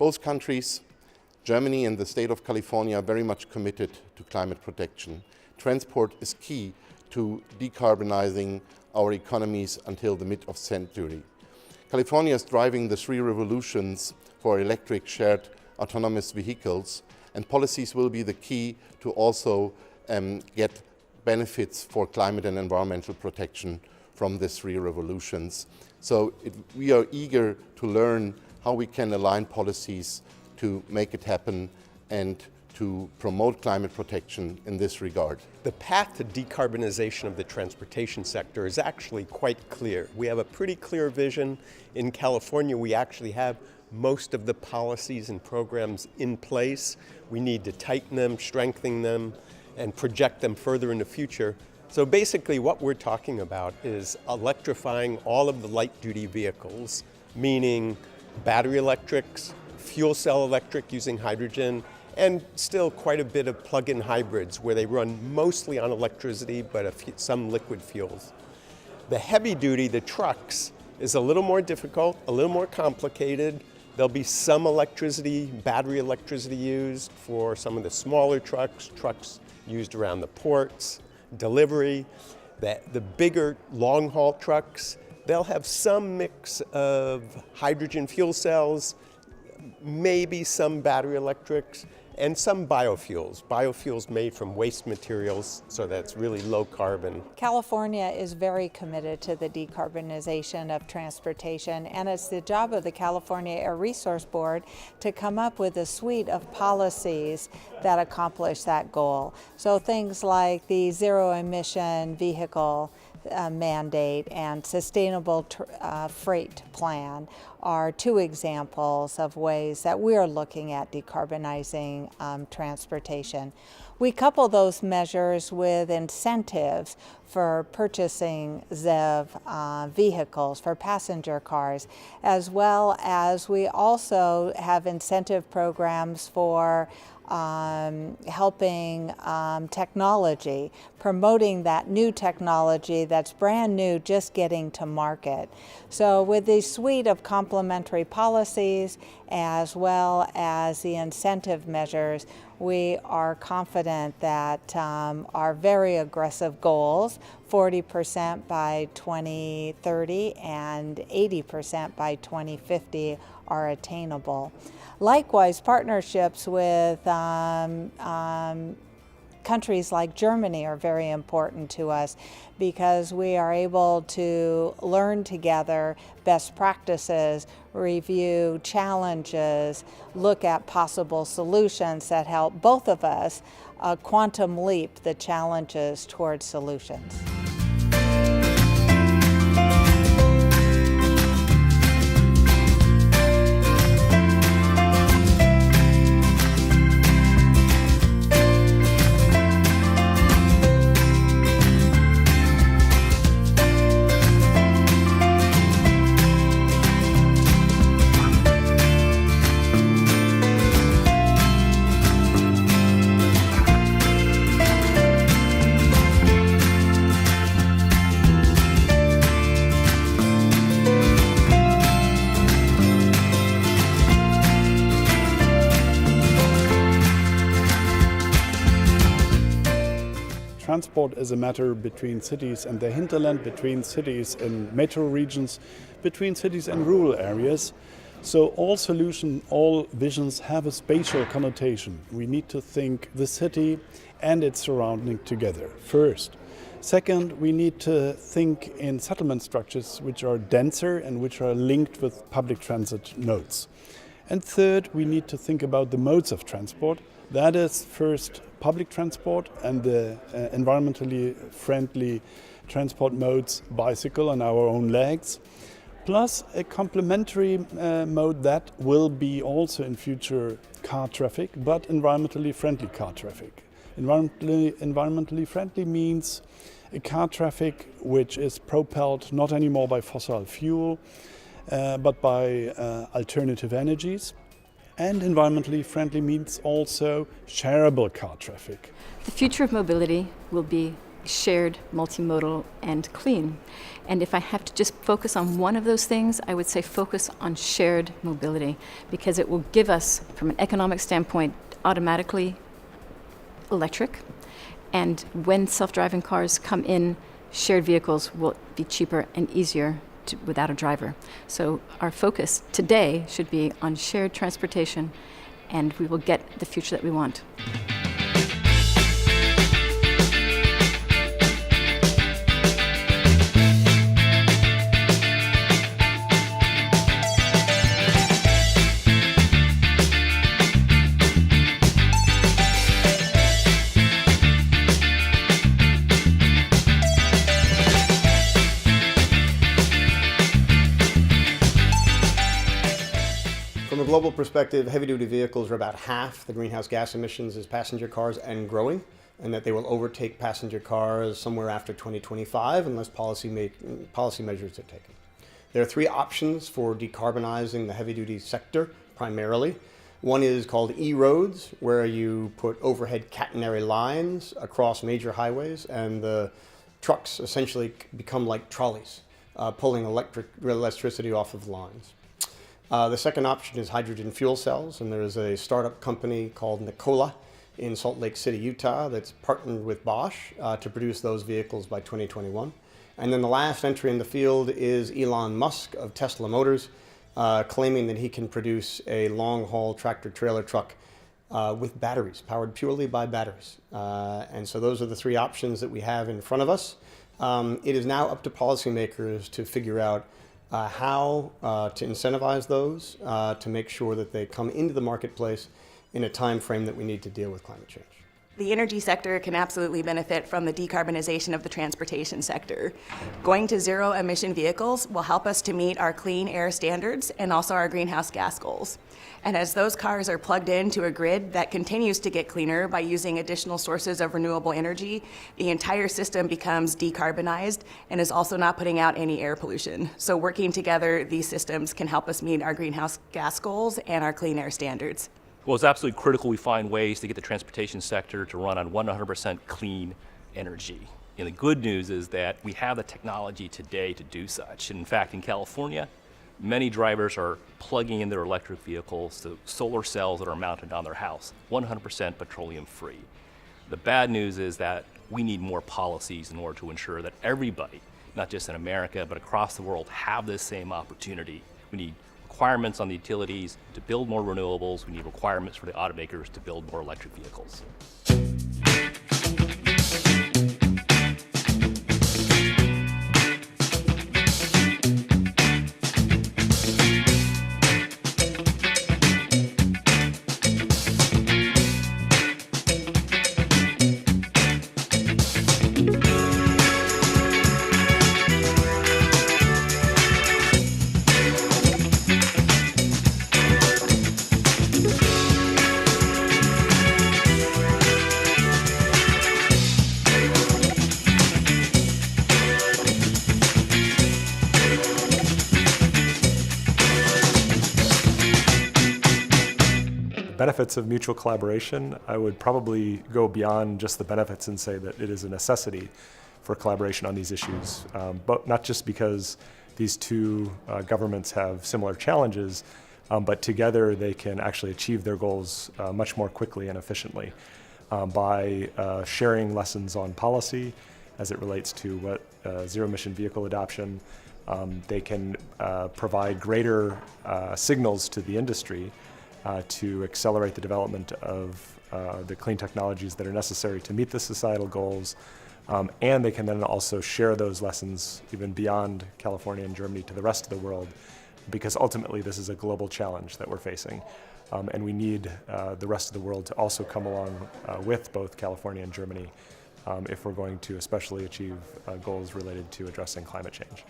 Both countries, Germany and the state of California, are very much committed to climate protection. Transport is key to decarbonizing our economies until the mid of century. California is driving the 3 revolutions for electric, shared, autonomous vehicles, and policies will be the key to also get benefits for climate and environmental protection from these 3 revolutions. So we are eager to learn how we can align policies to make it happen and to promote climate protection in this regard. The path to decarbonization of the transportation sector is actually quite clear. We have a pretty clear vision. In California, we actually have most of the policies and programs in place. We need to tighten them, strengthen them, and project them further in the future. So basically what we're talking about is electrifying all of the light-duty vehicles, meaning battery electrics, fuel cell electric using hydrogen, and still quite a bit of plug-in hybrids where they run mostly on electricity but some liquid fuels. The heavy duty, the trucks, is a little more difficult, a little more complicated. There'll be some electricity, battery electricity used for some of the smaller trucks used around the ports, delivery. The bigger long-haul trucks, they'll have some mix of hydrogen fuel cells, maybe some battery electrics, and some biofuels made from waste materials, so that's really low carbon. California is very committed to the decarbonization of transportation, and it's the job of the California Air Resource Board to come up with a suite of policies that accomplish that goal. So things like the zero-emission vehicle mandate and sustainable freight plan are 2 examples of ways that we're looking at decarbonizing transportation. We couple those measures with incentives for purchasing ZEV vehicles, for passenger cars, as well as we also have incentive programs for helping technology, promoting that new technology that's brand new, just getting to market. So with this suite of complementary policies as well as the incentive measures, we are confident that our very aggressive goals, 40% by 2030 and 80% by 2050, are attainable. Likewise, partnerships with countries like Germany are very important to us because we are able to learn together best practices, review challenges, look at possible solutions that help both of us quantum leap the challenges towards solutions. Transport is a matter between cities and their hinterland, between cities and metro regions, between cities and rural areas. So all solutions, all visions have a spatial connotation. We need to think the city and its surrounding together first. Second, we need to think in settlement structures which are denser and which are linked with public transit nodes. And third, we need to think about the modes of transport. That is first public transport and the environmentally friendly transport modes, bicycle and our own legs, plus a complementary mode that will be also in future car traffic, but environmentally friendly car traffic. Environmentally friendly means a car traffic which is propelled not anymore by fossil fuel, but by alternative energies. And environmentally friendly means also shareable car traffic. The future of mobility will be shared, multimodal, and clean. And if I have to just focus on one of those things, I would say focus on shared mobility, because it will give us, from an economic standpoint, automatically electric. And when self-driving cars come in, shared vehicles will be cheaper and easier without a driver. So our focus today should be on shared transportation, and we will get the future that we want. From a global perspective, heavy-duty vehicles are about half the greenhouse gas emissions as passenger cars and growing, and that they will overtake passenger cars somewhere after 2025 unless policy measures are taken. There are three options for decarbonizing the heavy-duty sector, primarily. One is called E-roads, where you put overhead catenary lines across major highways, and the trucks essentially become like trolleys, pulling electricity off of lines. The second option is hydrogen fuel cells, and there is a startup company called Nikola in Salt Lake City, Utah, that's partnered with Bosch to produce those vehicles by 2021. And then the last entry in the field is Elon Musk of Tesla Motors, claiming that he can produce a long-haul tractor-trailer truck with batteries, powered purely by batteries. And so those are the three options that we have in front of us. It is now up to policymakers to figure out how to incentivize those to make sure that they come into the marketplace in a time frame that we need to deal with climate change. The energy sector can absolutely benefit from the decarbonization of the transportation sector. Going to zero-emission vehicles will help us to meet our clean air standards and also our greenhouse gas goals. And as those cars are plugged into a grid that continues to get cleaner by using additional sources of renewable energy, the entire system becomes decarbonized and is also not putting out any air pollution. So working together, these systems can help us meet our greenhouse gas goals and our clean air standards. Well, it's absolutely critical we find ways to get the transportation sector to run on 100% clean energy. And the good news is that we have the technology today to do such. In fact, in California, many drivers are plugging in their electric vehicles to solar cells that are mounted on their house, 100% petroleum free. The bad news is that we need more policies in order to ensure that everybody, not just in America, but across the world, have this same opportunity. We need requirements on the utilities to build more renewables. We need requirements for the automakers to build more electric vehicles. Benefits of mutual collaboration, I would probably go beyond just the benefits and say that it is a necessity for collaboration on these issues, but not just because these two governments have similar challenges, but together they can actually achieve their goals much more quickly and efficiently by sharing lessons on policy as it relates to what zero-emission vehicle adoption. They can provide greater signals to the industry to accelerate the development of the clean technologies that are necessary to meet the societal goals. And they can then also share those lessons even beyond California and Germany to the rest of the world, because ultimately this is a global challenge that we're facing. And we need the rest of the world to also come along with both California and Germany if we're going to especially achieve goals related to addressing climate change.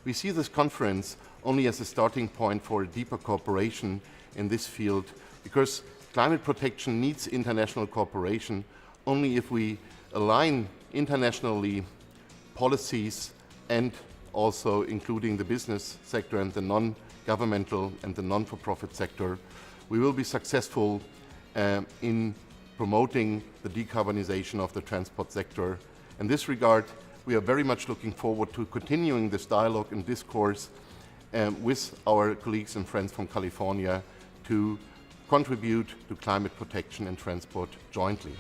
We see this conference only as a starting point for a deeper cooperation in this field, because climate protection needs international cooperation. Only if we align internationally policies and also including the business sector and the non-governmental and the non-for-profit sector, we will be successful in promoting the decarbonization of the transport sector In this regard, we are very much looking forward to continuing this dialogue and discourse with our colleagues and friends from California to contribute to climate protection and transport jointly.